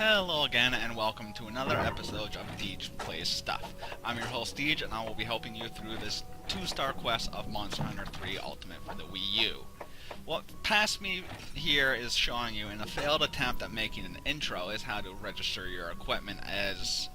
Hello again, and welcome to another episode of Deej Plays Stuff. I'm your host Deej, and I will be helping you through this 2-star quest of Monster Hunter 3 Ultimate for the Wii U. What past me here is showing you in a failed attempt at making an intro is how to register your equipment as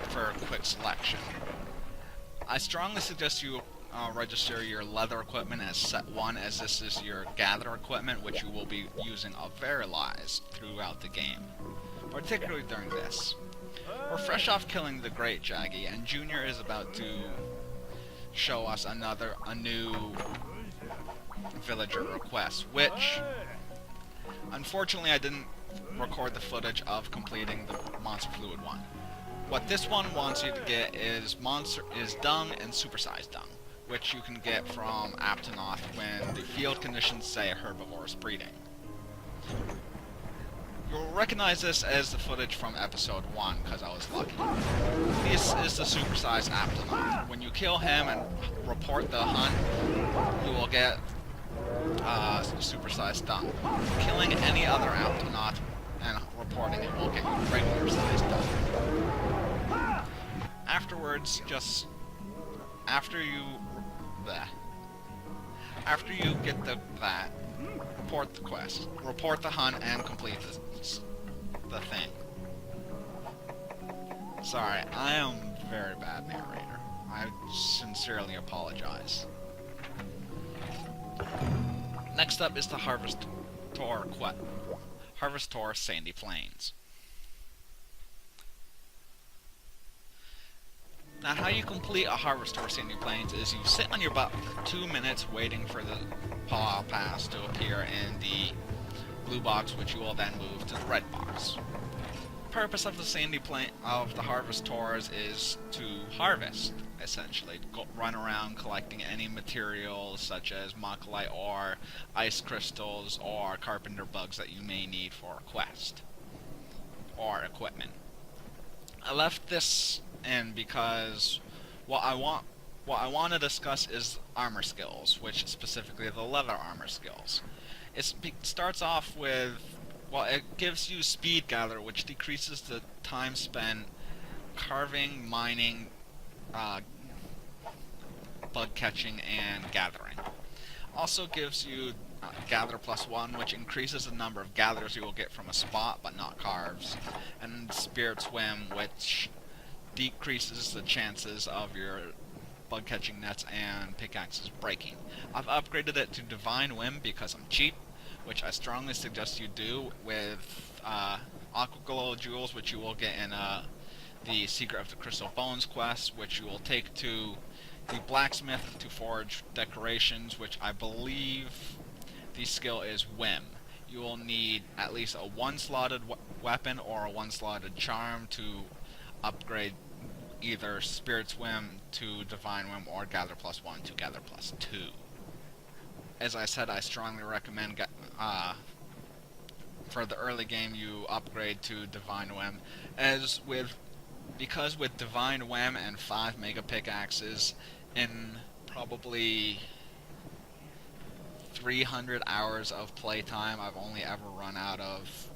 for quick selection. I strongly suggest you register your leather equipment as set 1, as this is your gather equipment, which you will be using a very lot throughout the game, particularly during this. We're fresh off killing the Great Jaggy, and Junior is about to show us a new villager request, which unfortunately I didn't record the footage of completing the Monster Fluid one. What this one wants you to get is dung and supersized dung, which you can get from Aptonoth when the field conditions say herbivorous breeding. You'll recognize this as the footage from episode 1, because I was lucky. This is the supersized Aptonoth. When you kill him and report the hunt, you will get supersized dung. Killing any other Aptonoth and reporting it will get you regular sized dung. Afterwards, after you get that, report the quest, report the hunt, and complete the thing. Sorry, I am a very bad narrator. I sincerely apologize. Next up is the Harvestor Sandy Plains. Now, how you complete a Harvestor Sandy Plains is you sit on your butt for 2 minutes waiting for the paw pass to appear in the blue box, which you will then move to the red box. The purpose of the Harvestors is to harvest, essentially. Run around collecting any materials such as Mocholite ore, ice crystals, or carpenter bugs that you may need for a quest or equipment. I left this in because what I want to discuss is armor skills, which specifically the leather armor skills. It starts off with, it gives you speed gather, which decreases the time spent carving, mining, bug catching, and gathering. Also gives you gather +1, which increases the number of gathers you will get from a spot, but not carves, and spirit swim, which decreases the chances of your bug catching nets and pickaxes breaking. I've upgraded it to Divine Whim because I'm cheap, which I strongly suggest you do with Aqua Glow Jewels, which you will get in the Secret of the Crystal Bones quest, which you will take to the blacksmith to forge decorations, which I believe the skill is Whim. You will need at least a 1-slotted weapon or a 1-slotted charm to upgrade either Spirit's Whim to Divine Whim or Gather +1 to Gather +2. As I said, I strongly recommend for the early game you upgrade to Divine Whim, because with Divine Whim and 5 mega pickaxes in probably 300 hours of playtime, I've only ever run out of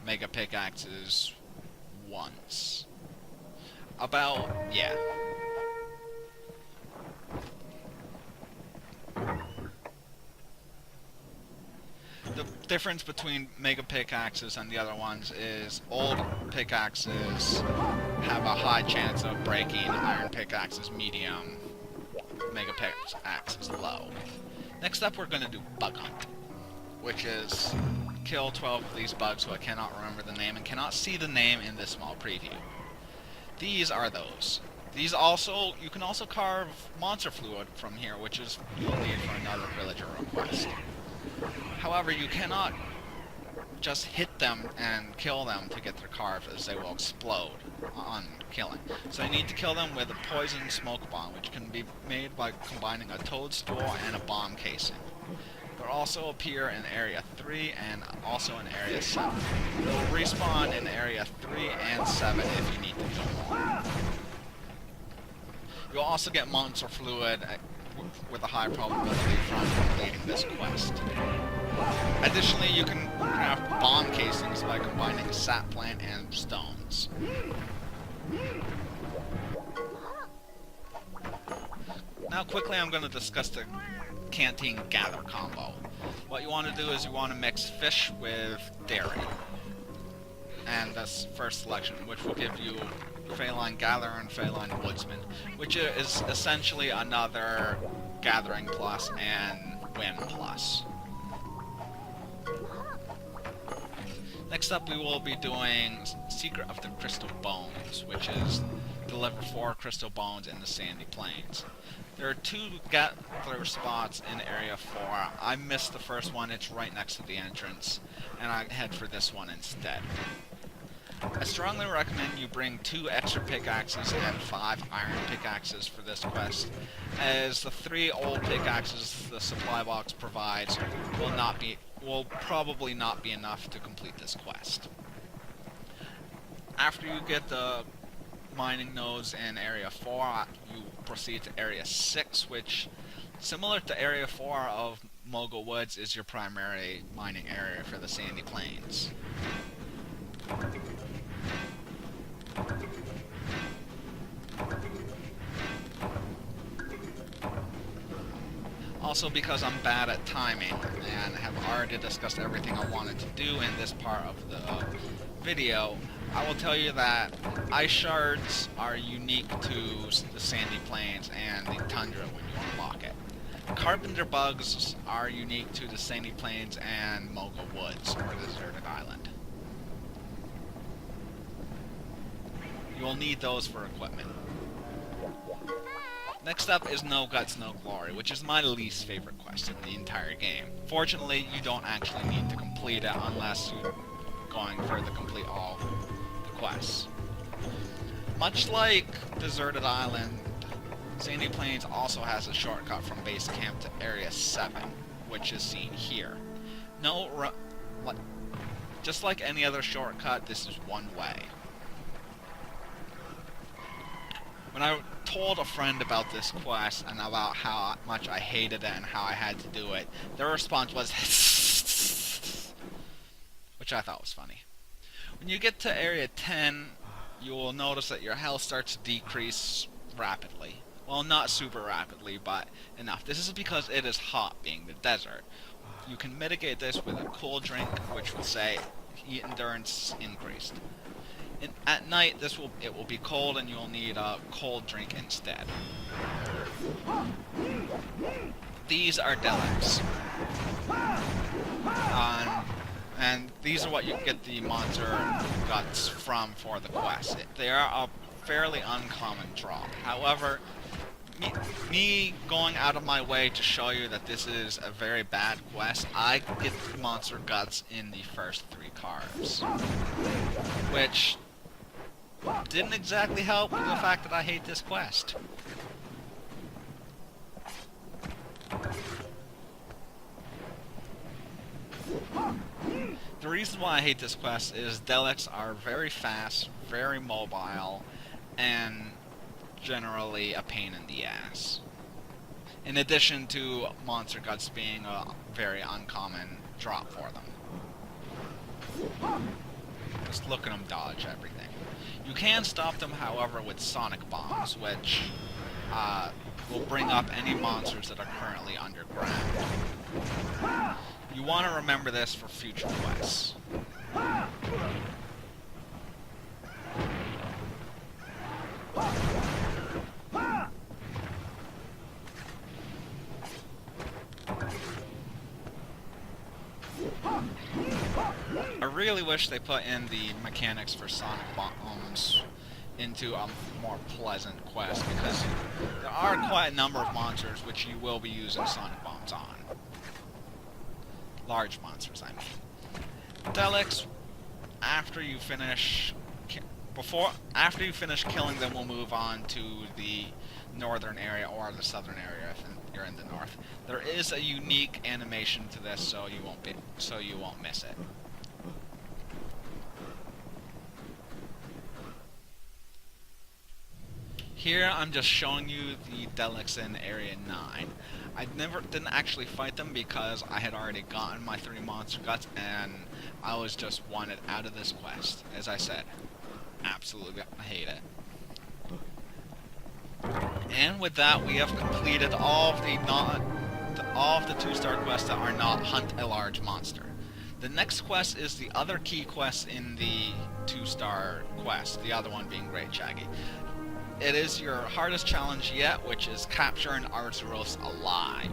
mega pickaxes once. Yeah. The difference between mega pickaxes and the other ones is old pickaxes have a high chance of breaking, iron pickaxes medium, mega pickaxes low. Next up, we're going to do Bug Hunt, which is kill 12 of these bugs who I cannot remember the name and cannot see the name in this small preview. These are those. You can also carve monster fluid from here, which is you'll need for another villager request. However, you cannot just hit them and kill them to get their carved, as they will explode on killing. So you need to kill them with a poison smoke bomb, which can be made by combining a toadstool and a bomb casing. They'll also appear in Area 3 and also in Area 7. They'll respawn in Area 3 and 7 if you need to kill more. You'll also get monster fluid with a high probability from completing this quest. Additionally, you can craft bomb casings by combining sap plant and stones. Now quickly I'm going to discuss the canteen gather combo. What you want to do is you want to mix fish with dairy. And that's first selection, which will give you Feline Gatherer and Feline Woodsman, which is essentially another Gathering Plus and Win Plus. Next up we will be doing Secret of the Crystal Bones, which is deliver 4 crystal bones in the Sandy Plains. There are 2 gather spots in Area 4. I missed the first one, it's right next to the entrance, and I head for this one instead. I strongly recommend you bring 2 extra pickaxes and 5 iron pickaxes for this quest, as the 3 old pickaxes the supply box provides will probably not be enough to complete this quest. After you get the mining nodes in Area 4, you proceed to Area 6, which, similar to Area 4 of Mogul Woods, is your primary mining area for the Sandy Plains. Also, because I'm bad at timing and have already discussed everything I wanted to do in this part of the video, I will tell you that ice shards are unique to the Sandy Plains and the Tundra when you unlock it. Carpenter bugs are unique to the Sandy Plains and Mogul Woods, or the Deserted Island. You will need those for equipment. Next up is No Guts, No Glory, which is my least favorite quest in the entire game. Fortunately, you don't actually need to complete it unless you're going for the complete all the quests. Much like Deserted Island, Sandy Plains also has a shortcut from base camp to Area 7, which is seen here. Just like any other shortcut, this is one way. When I told a friend about this quest and about how much I hated it and how I had to do it, their response was which I thought was funny. When you get to Area 10, you will notice that your health starts to decrease rapidly. Well, not super rapidly, but enough. This is because it is hot, being the desert. You can mitigate this with a cool drink, which will say heat endurance increased. At night, it will be cold, and you'll need a cold drink instead. These are delics, and these are what you get the monster guts from for the quest. They are a fairly uncommon drop. However, me going out of my way to show you that this is a very bad quest, I get the monster guts in the first 3 carves, which didn't exactly help with the fact that I hate this quest. The reason why I hate this quest is delics are very fast, very mobile, and generally a pain in the ass. In addition to monster guts being a very uncommon drop for them. Just look at them dodge everything. You can stop them, however, with sonic bombs, which will bring up any monsters that are currently underground. You want to remember this for future quests. I really wish they put in the mechanics for sonic bombs into a more pleasant quest, because there are quite a number of monsters which you will be using sonic bombs on. Large monsters, I mean. Delics, after you finish killing them, we'll move on to the northern area or the southern area if you're in the north. There is a unique animation to this, so you won't miss it. Here I'm just showing you the delics in Area 9. I didn't actually fight them because I had already gotten my 3 monster guts, and I was just wanted out of this quest. As I said, absolutely hate it. And with that, we have completed all of the 2-star quests that are not hunt a large monster. The next quest is the other key quest in the 2-star quest, the other one being Great Shaggy. It is your hardest challenge yet, which is capturing Arzuros alive.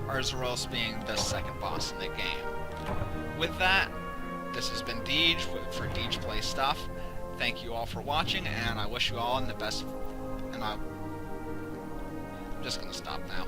Arzuros being the second boss in the game. With that, this has been Deej for Deej Plays Stuff. Thank you all for watching, and I wish you all the best. And I'm just gonna stop now.